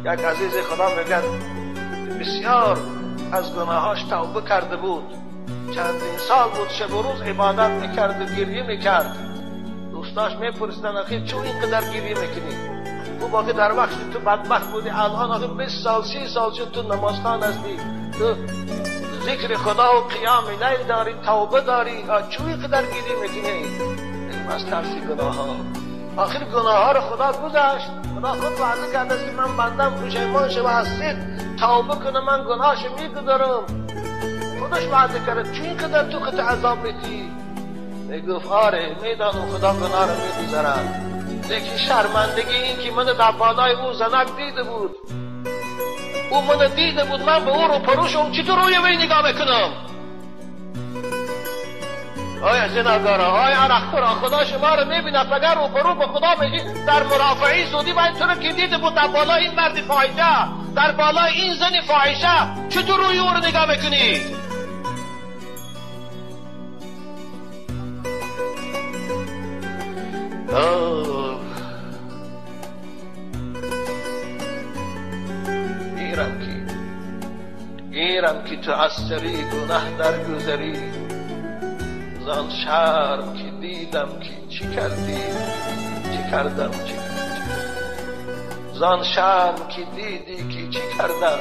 یک عزیز خدا میگن بسیار از گناهاش توبه کرده بود، چندین سال بود شب و روز عبادت میکرد و گریه میکرد. دوستاش میپرسیدن آخه چون اینقدر گریه میکنی؟ تو باقی در وقتی تو بدبخت بودی، الان آخه 20 سال 30 سال شد تو نمازخوان هستی، تو ذکر خدا و قیام لیل داری، توبه داری، چون اینقدر گریه میکنی؟ این از ترس گناه ها. آخر گناه ها رو خدا گذاشت. خدا خود وعده کرده است که من بندم پشیمان شه و از صدق توبه کنه، من گناهش میگذارم. خودش وعده کرده. چون اینقدر تو خود عذاب میدی؟ میگفت آره میدانم خدا گناه رو میگذارد، لیکن شرمندگی این که من در بالای او زنک دیده بود، او من دیده بود، من به او رو پروشم، چطور روی وی نگاه میکنم؟ آیا زناگارا، آیا عرقخورا، خدا شما رو میبیند اگر رو پرو به خدا میگی در مرافعی سودی و اینطور که دیده بود در بالای این مرد فاحشه، در بالای این زن فاحشه، چطور روی او رو نگاه میکنی؟ گیرم که تو از سری گناه در گذری، زان شرم که دیدم که چی کردی، چی کردم، چی زان شرم که دیدی که چی کردم،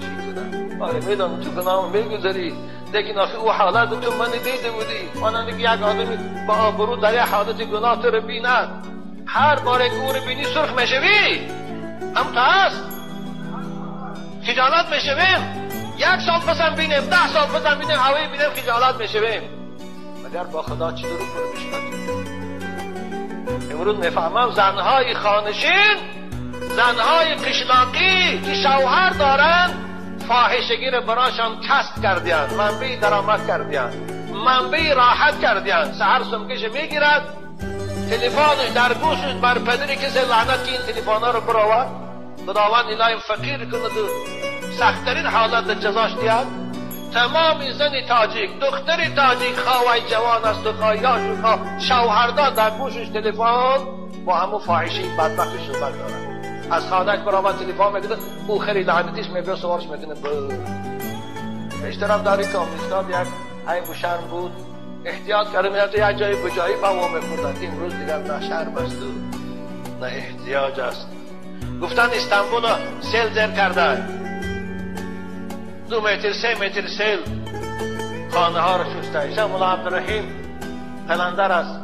چی کردم. آره میدونم تو گناه میگذری، لیکن آخه او حالت تو من دیده بودی. مانند که یک آدمی با آبرو در یک حالت گناه تو رو بیند، هر بار که او رو بینی سرخ میشوی. هم تو هست خجالت میشویم. 1 سال پسم بینیم، 10 سال پسم بینیم، هوایی بینیم خجالت میشویم. مگر با خدا چی درو کنه بشکن؟ امروز میفهمم زنهای خانشین، زنهای قشلاقی که شوهر دارن، فاحشگی رو براشان کسب کردیان، منبع درآمد کردیان، منبع راحت کردیان. سحر سمکش میگیرد، تلفنش در گوشش بر پدری کسی لعنت که این تلفنا رو برآورد. خداوند الهی فقیر کند و سختترین حالت جزاش دیاد. تمام زن تاجیک، دختر تاجیک، خواهی جوان است و خواهیاش و خواه شوهردار در گوشش تلفن با همون فاحشی بدبختی صحبت دارن. از خانهش برآمد تلفن میکنه، او خیلی لعنتیش میگه سوارش میکنه. بیشترم داری که آمریکا یک عیب و شرم بود، احتیاط کرده میرفت یک جایی به جایی بوا میخوردن. امروز دیگر نه شرم است و نه احتیاج است. گفتن استانبول سیل زیر کرده، 2 متر 3 متر سیل خانه ها رو شسته. شب مولا عبدالرحیم قلندر است،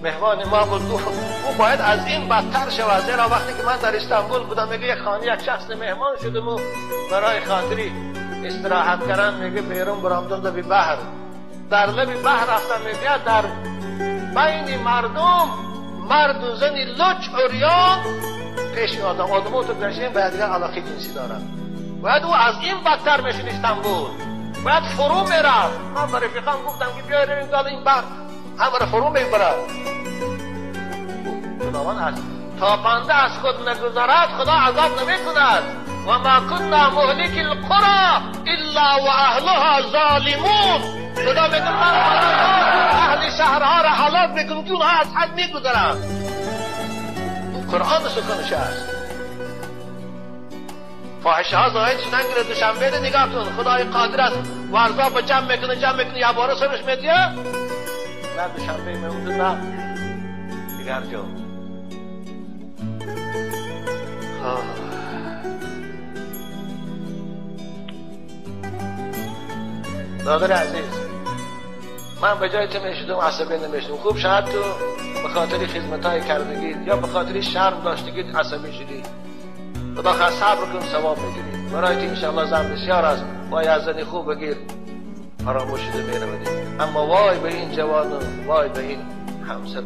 مهمان ما بود. او باید از این بدتر شود، زیرا وقتی که من در استانبول بودم میگه یک خانه یک شخص مهمان شدم و برای خاطری استراحت کردن، میگه بیرون برآمدم به بحر، در لب بحر رفتم، میگه در بین مردم مرد و زنی لچ عریان پیش آدم تو گرشین باید دیگر علاقه جنسی دارن. باید او از این بدتر میشد استانبول، باید فرو میرفت. من برای رفیقام گفتم که بیایی رویم که این بحر همه را فرو میبرد. خداوند هست تا بنده از خود نگذرد خدا عذاب نمی کند. و ما كنا مهلك القرى الا و اهلها ظالمون. خدا میگه من اهل شهرها را هلاک میکنم که اونها از حد میگذرند. قرآن سخنش است. فاحشه ها زاهد شدن که دوشنبه ده نگاه کن، خدای قادر است ورزا با جمع میکنه یا باره سرش میدیه، نه دوشنبه میمونده نه دیگر جا. دادر عزیز، من به جای تو میشدم عصبی نمیشدم. خوب شاید تو به خاطر خدمتای کردگید یا به خاطر شرم داشتگید عصبی شدید. خدا خواهد صبر کن ثواب میگیرید. برای تو انشاءالله زن بسیار است، وای از زنی خوب بگیر فراموش شده میرودید. اما وای به این جوان و وای به این همسر.